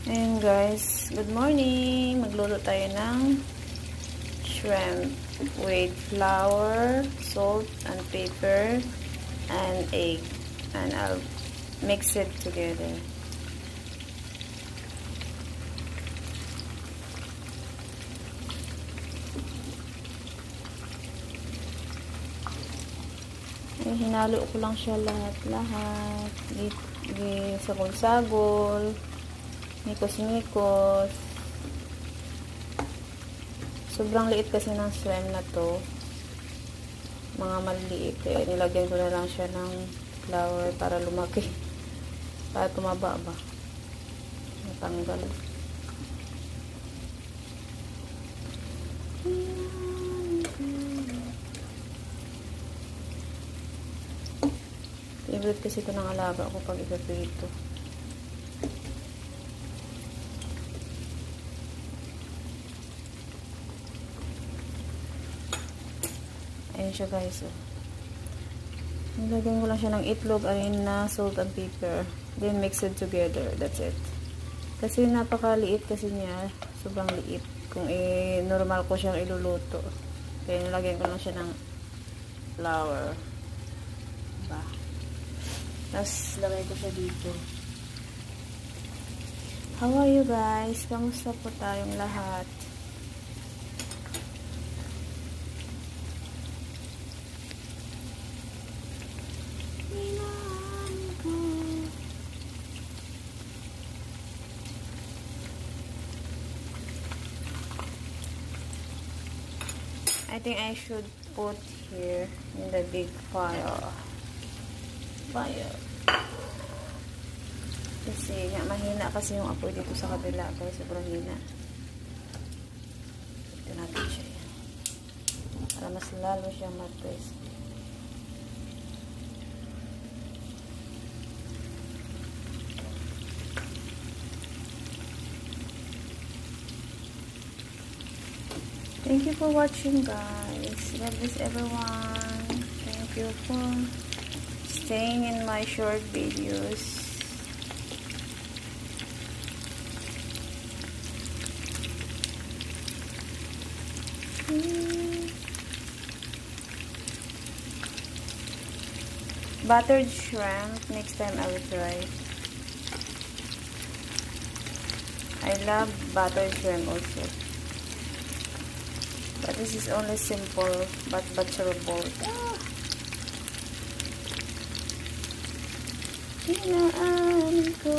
Ayun guys, good morning! Magluto tayo ng shrimp with flour, salt, and pepper, and egg. And I'll mix it together. Ay, hinalo ko lang siya lahat-lahat. Sagol-sagol. Mikos-mikos. Sobrang liit kasi ng shrimp na to. Mga maliliit. Eh, nilagyan ko na lang siya ng flour para lumaki. Para tumaba ba. Natanggal. Favorite kasi ito ng alaga ko pag ipaprito. Ayan siya guys. Oh. Nilagyan ko lang siya ng itlog, harina, salt, and pepper. Then mix it together. That's it. Kasi napakaliit kasi niya. Sobrang liit. Kung normal ko siyang iluluto. Kaya nilagyan ko lang siya ng flour. Diba? Tapos lagay ko siya dito. How are you guys? Kamusta po tayong lahat? I think I should put here in the big fire. Kasi nga mahina kasi yung apoy dito sa kabila. Kaya sobrang hina. Ito natin siya yan. Para mas lalo siyang ma-crispy. Thank you for watching guys. God bless everyone. Thank you for staying in my short videos. Buttered shrimp. Next time I will try. I love buttered shrimp also. But this is only simple but butcherable. Hinaan ko.